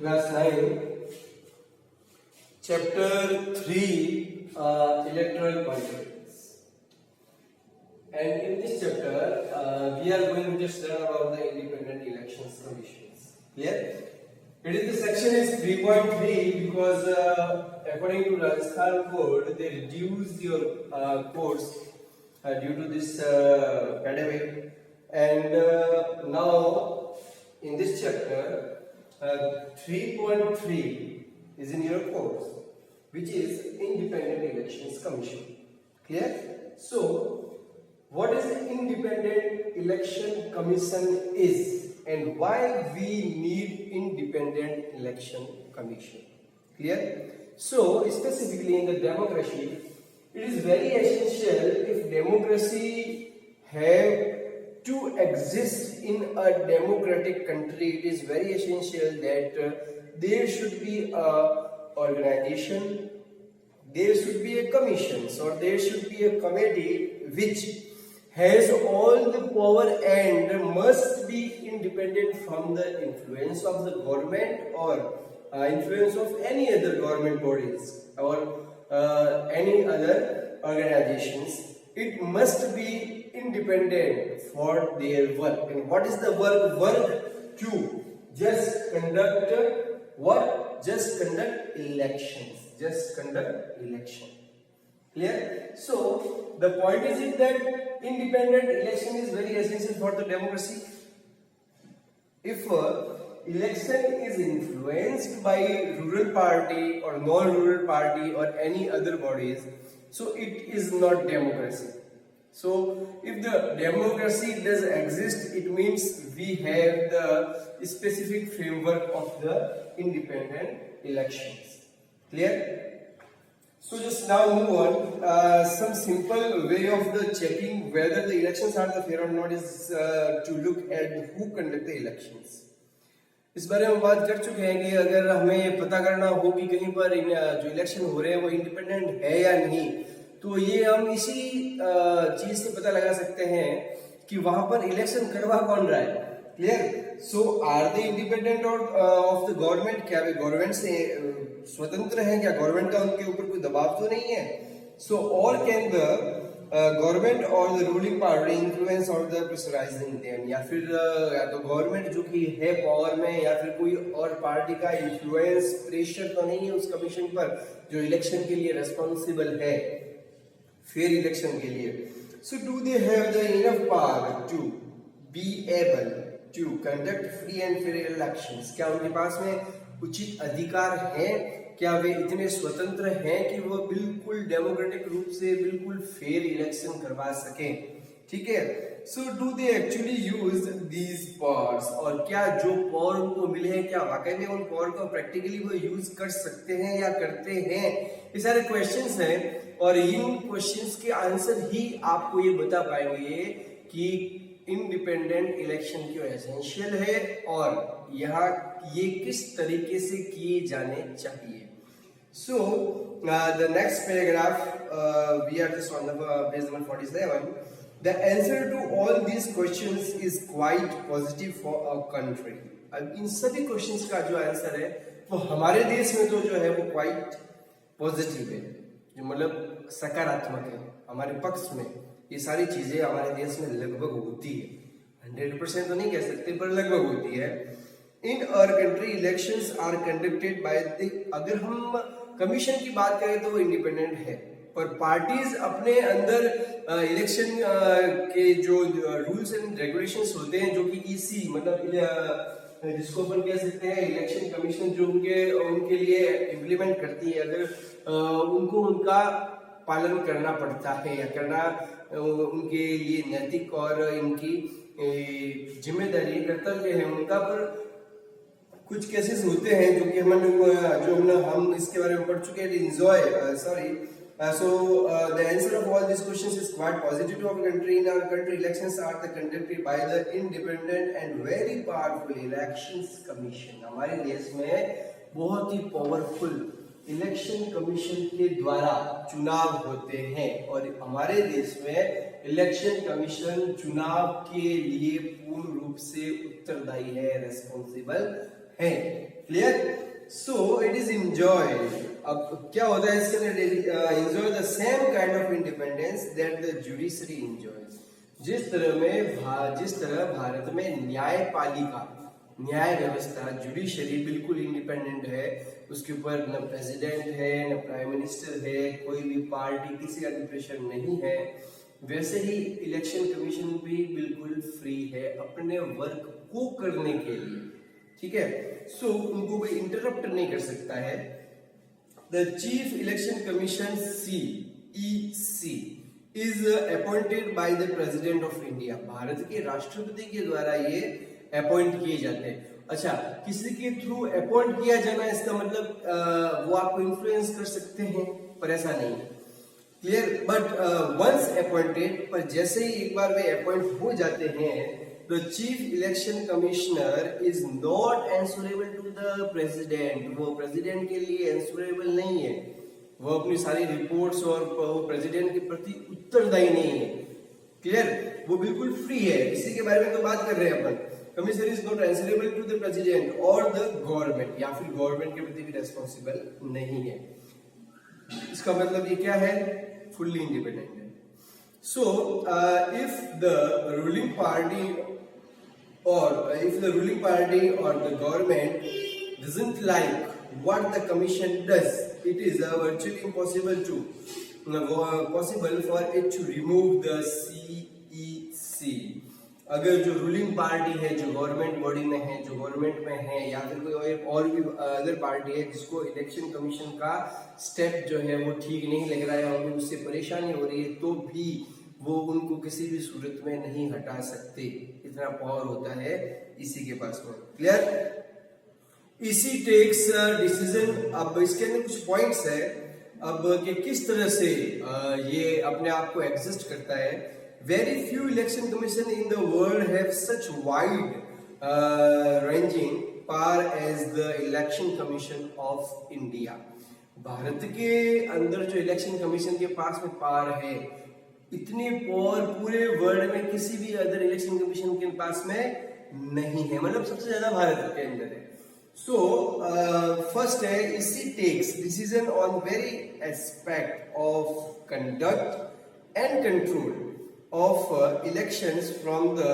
class 9, chapter 3, electoral politics. And in this chapter, we are going to just learn about the Independent Elections Commissions. Clear? It is the section is 3.3 because according to Rajasthan Code, they reduced your course due to this pandemic. And now in this chapter, 3.3 is in your course, which is Independent Elections Commission. Clear? So, what is the Independent Election Commission is and why we need Independent Election Commission? Clear? So, specifically in the democracy, it is very essential if democracy have to exist in a democratic country. It is very essential that there should be a organization, there should be a commission, or there should be a committee which has all the power and must be independent from the influence of the government or influence of any other government bodies or any other organizations. It must be independent for their work. And what is the work? Work to just conduct what? Just conduct elections. Just conduct election. Clear? So the point is that independent election is very essential for the democracy. If election is influenced by rural party or non-rural party or any other bodies, so it is not democracy. So if the democracy does exist, it means we have the specific framework of the independent elections. Clear? So just now move on. Some simple way of the checking whether the elections are the fair or not is to look at who conduct the elections. इस बारे में बात कर चुके हैं कि अगर हमें ये पता करना हो कि कहीं पर जो इलेक्शन हो रहे हैं वो इंडिपेंडेंट है या नहीं, तो ये हम इसी चीज से पता लगा सकते हैं कि वहां पर इलेक्शन करवा कौन रहा है. Clear? So are they independent of the government? क्या वे गवर्नमेंट से स्वतंत्र हैं? क्या गवर्नमेंट का उनके ऊपर कोई दबाव तो नहीं है? सो और कैन द गवर्नमेंट और द रूलिंग पार्टी इन्फ्लुएंस और द प्रेशराइजिंग देम, या फिर या तो गवर्नमेंट जो कि है पावर में या फिर कोई और पार्टी का इन्फ्लुएंस प्रेशर तो नहीं है उस कमीशन पर जो इलेक्शन के लिए रेस्पॉन्सिबल है, फेयर इलेक्शन के लिए. So do they have the enough power to be able to conduct free and fair elections? क्या उनके पास में उचित अधिकार है? क्या वे इतने स्वतंत्र हैं कि वो बिल्कुल डेमोक्रेटिक रूप से बिल्कुल फेयर इलेक्शन करवा सके? ठीक है. सो do they actually use these powers? और क्या जो पावर उनको मिले हैं क्या वाकई में उन पावर को प्रैक्टिकली वो यूज कर सकते हैं या करते हैं? ये सारे क्वेश्चंस हैं और इन क्वेश्चंस के आंसर ही आपको ये बता पाएंगे कि इंडिपेंडेंट इलेक्शन क्यों एसेंशियल है और यहाँ ये किस तरीके से किए जाने चाहिए. So the next paragraph, we are just on the page number 47. The answer to all these questions is quite positive for our country. अब इन सभी क्वेश्चंस का जो आंसर है वो हमारे देश में तो जो है वो क्वाइट पॉजिटिव है, जो मतलब सकारात्मक है. हमारे पक्ष में ये सारी चीजें हमारे देश में लगभग होती है. 100% तो नहीं कह सकते पर लगभग होती है. In our country elections are conducted by the, अगर हम कमीशन की बात करें तो वो इंडिपेंडेंट है, पर पार्टीज अपने अंदर इलेक्शन के जो रूल्स एंड रेगुलेशंस होते हैं जो कि ईसी मतलब जिसको अपन कह सकते हैं इलेक्शन कमीशन जो उनके लिए इम्प्लीमेंट करती है, अगर उनको उनका पालन करना पड़ता है या करना उनके लिए नैतिक और इनकी जिम्मेदारी कर्तव्य है उनका. पर कुछ केसेस होते हैं जो कि हम इसके बारे में पढ़ चुके हैं. So the answer of all these questions is quite positive to our country. In our country, elections are conducted by the independent and very powerful elections commission. हमारे देश में बहुत ही पावरफुल इलेक्शन कमीशन के द्वारा चुनाव होते हैं और हमारे देश में इलेक्शन कमीशन चुनाव के लिए पूर्ण रूप से उत्तरदायी है, रेस्पॉन्सिबल है। Clear? So it is enjoyed. अब क्या होता है इसके अंदर, enjoy the same kind of independence that the judiciary enjoys. जिस तरह भारत में न्यायपालिका, न्याय व्यवस्था, जुडिशरी बिल्कुल इंडिपेंडेंट है, उसके ऊपर न प्रेसिडेंट है न प्राइम मिनिस्टर है, कोई भी पार्टी किसी का भी प्रेशर नहीं है, वैसे ही इलेक्शन कमीशन भी बिल्कुल फ्री है अपने वर्क को करने के लिए। ठीक है? सो उनको कोई इंटरप्ट नहीं कर सकता है। The chief election commission CEC is appointed by the president of India. Bharat के राष्ट्रपति के द्वारा ये अपॉइंट किए जाते हैं। अच्छा, किसी के थ्रू अपॉइंट किया जाना इसका मतलब वो आपको इन्फ्लुएंस कर सकते हैं, पर ऐसा नहीं है। क्लियर? बट वंस अपॉइंटेड, पर जैसे ही एक बार वे अपॉइंट हो जाते हैं, the chief election commissioner is not answerable to the president. वो प्रेसिडेंट के लिए आंसरेबल नहीं है, वो अपनी सारी रिपोर्ट्स और वो प्रेसिडेंट के प्रति उत्तरदायी नहीं है। क्लियर? वो बिल्कुल फ्री है। इसी के बारे में तो बात कर रहे हैं अपन। Commissioner is not answerable to the president और द गवर्नमेंट, या फिर गवर्नमेंट के प्रति भी रेस्पॉन्सिबल नहीं है। इसका मतलब ये क्या है? फुल्ली इंडिपेंडेंट है। So if the ruling party or the government doesn't like what the commission does, it is virtually possible for it to remove the CEC. अगर जो रूलिंग पार्टी है, जो गवर्नमेंट बॉडी में है, जो गवर्नमेंट में है, या फिर कोई और भी अदर पार्टी है जिसको इलेक्शन कमीशन का स्टेप जो है वो ठीक नहीं लग रहा है और उससे परेशानी हो रही है, तो भी वो उनको किसी भी सूरत में नहीं हटा सकते। इतना पावर होता है इसी के पास में। क्लियर? इसी टेक्स डिसीजन। अब इसके अंदर कुछ पॉइंट्स है अब कि किस तरह से ये अपने आप को एग्जिस्ट करता है। Very few election commission in the world have such wide ranging power as the election commission of India. Bharat के अंदर जो इलेक्शन कमीशन के पास में पावर है, इतनी पावर पूरे वर्ल्ड में किसी भी अदर इलेक्शन कमीशन के पास में नहीं है। मतलब सबसे ज्यादा भारत के अंदर है। सो फर्स्ट है, EC takes decision on every aspect of conduct and control of elections, from the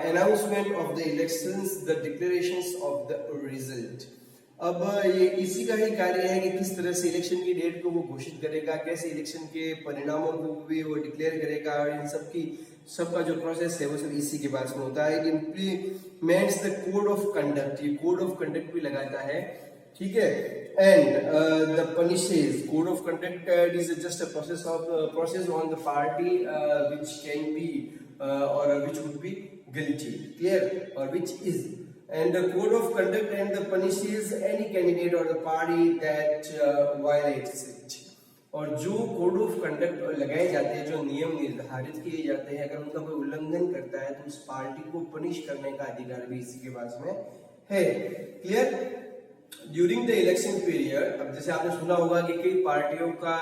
announcement of the elections, the declarations of the result. अब ये इसी का ही कार्य है कि किस तरह से इलेक्शन की डेट को वो घोषित करेगा, कैसे इलेक्शन के परिणामों को भी वो डिक्लेयर करेगा, और इन सबका जो प्रोसेस है वो सब इसी के पास में होता है। It implements the code of conduct, ये कोड ऑफ कंडक्ट भी लगाता है। ठीक है? And the punishes, code of conduct is just a process on the party which can be or which would be guilty. Clear? Or which is. And the code of conduct and the punishes any candidate or the party that violates it. और जो code of conduct लगाए जाते हैं, जो नियम निर्धारित किए जाते हैं, अगर उनका कोई उल्लंघन करता है तो उस पार्टी को पनिश करने का अधिकार भी इसी के पास में है। Clear? During the election period, अब जैसे आपने सुना होगा कि कई पार्टियों का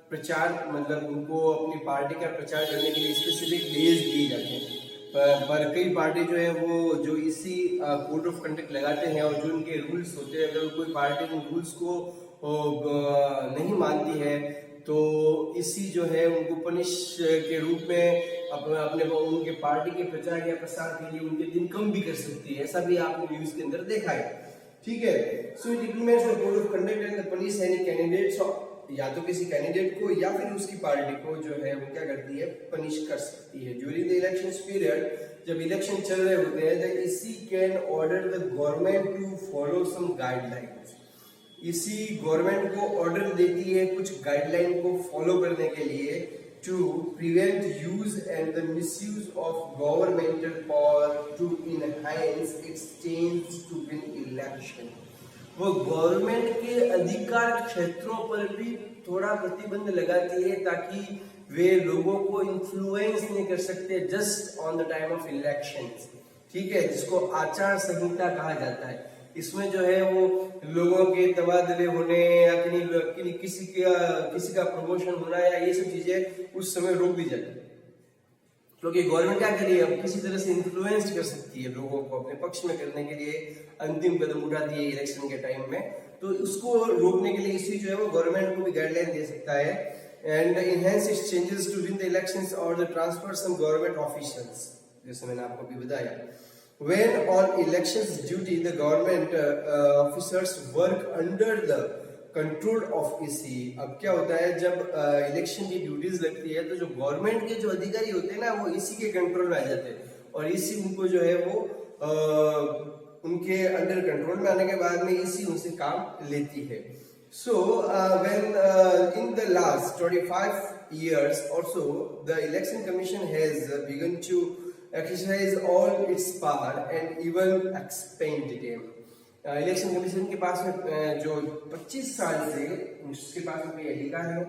प्रचार, मतलब उनको अपनी पार्टी का प्रचार करने के लिए स्पेसिफिक डेज दिए जाते हैं, पर कई पार्टी जो है वो जो इसी कोड ऑफ कंडक्ट लगाते हैं और जो उनके रूल्स होते हैं, अगर कोई पार्टी उन रूल्स को नहीं मानती है तो इसी जो है उनको पनिश के रूप में अपने उनके पार्टी के प्रचार या प्रसार के लिए उनके दिन कम भी कर सकती है। ऐसा भी आपने न्यूज के अंदर देखा है। ठीक है? So it implements the code of conduct and the punish any candidates, या तो किसी कैंडिडेट को या फिर उसकी पार्टी को जो है वो क्या करती है, पनिश कर सकती है। ड्यूरिंग द इलेक्शन पीरियड, जब इलेक्शन चल रहे होते हैं, the EC can order the government to follow some guidelines. इसी गवर्नमेंट को ऑर्डर देती है कुछ गाइडलाइन को फॉलो करने के लिए, to prevent use and the misuse of governmental power to enhance its change to win election. वो गवर्नमेंट के अधिकार क्षेत्रों पर भी थोड़ा प्रतिबंध लगाती है ताकि वे लोगों को इन्फ्लुएंस नहीं कर सकते just on the time of elections. ठीक है? जिसको आचार संहिता कहा जाता है। इसमें जो है वो लोगों के तबादले होने या किसी का प्रमोशन होना या ये सब चीजें उस समय रोक दी जाती है। क्योंकि गवर्नमेंट क्या करिए, अब किसी तरह से इन्फ्लुएंस कर सकती है लोगों को अपने पक्ष में करने के लिए, अंतिम कदम उठाती है इलेक्शन के टाइम में, तो उसको रोकने के लिए इसी जो है वो गवर्नमेंट को भी गाइडलाइन दे सकता है, and enhance its changes to win the elections और the transfer some government officials, जैसे मैंने आपको भी बताया। When on elections duty, the government officers work under the control of EC. अब क्या होता है, जब इलेक्शन की ड्यूटीज लगती है तो जो गवर्नमेंट के जो अधिकारी होते हैं ना, वो ईसी के कंट्रोल में आ जाते हैं, और ईसी उनको जो है वो उनके अंडर कंट्रोल में आने के बाद में ईसी उनसे काम लेती है। So when in the last 25 years or so, the election commission has begun to exercise all its power and even expand them। Election commission के पास में जो 25 साल से उसके पास में अधिकार है,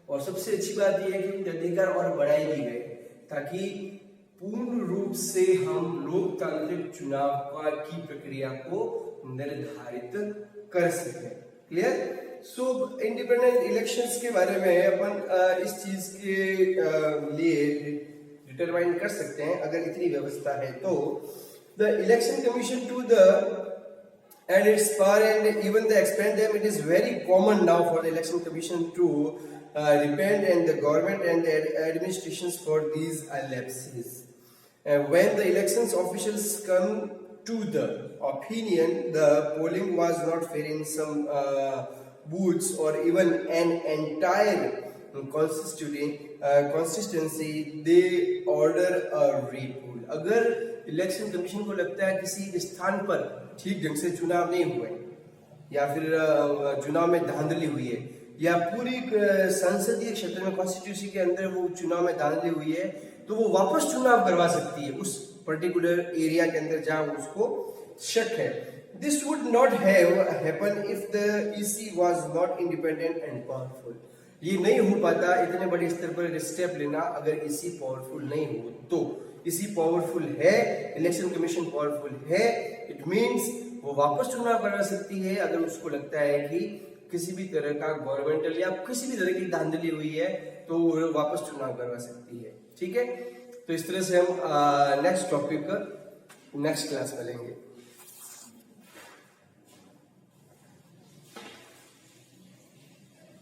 और सबसे अच्छी बात यह है कि उनके अधिकार और बढ़ाए भी गए ताकि पूर्ण रूप से हम लोकतांत्रिक चुनाव की प्रक्रिया को निर्धारित कर सकें। क्लियर? सो इंडिपेंडेंट इलेक्शंस के बारे में अपन इस चीज के लिए डिटरमाइन कर सकते हैं, अगर इतनी व्यवस्था है तो। The election commission to the and its power and even they expand them, it is very common now for the election commission to repent and the government and the administrations for these lapses. When the elections officials come to the opinion the polling was not fair in some booths or even an entire consistency, they order a repoll। अगर election commission को लगता है किसी स्थान पर ठीक ढंग से चुनाव नहीं हुए, या फिर चुनाव में धांधली हुई है, या पूरी संसदीय क्षेत्र में कॉन्स्टिट्यूंसी के अंदर वो चुनाव में धांधली हुई है, तो वो वापस चुनाव करवा सकती है उस पर्टिकुलर एरिया के अंदर जहां उसको शक है। This would not have happen if the EC was not independent and powerful. ये नहीं हो पाता इतने बड़े स्तर पर स्टेप लेना अगर ईसी पावरफुल नहीं हो तो। ईसी पावरफुल है, इलेक्शन कमीशन पावरफुल है, इट मींस वो वापस चुनाव करवा सकती है अगर उसको लगता है कि किसी भी तरह का गवर्नमेंटल या किसी भी तरह की धांधली हुई है, तो वो वापस चुनाव करवा सकती है। ठीक है, तो इस तरह से हम नेक्स्ट टॉपिक नेक्स्ट क्लास में लेंगे।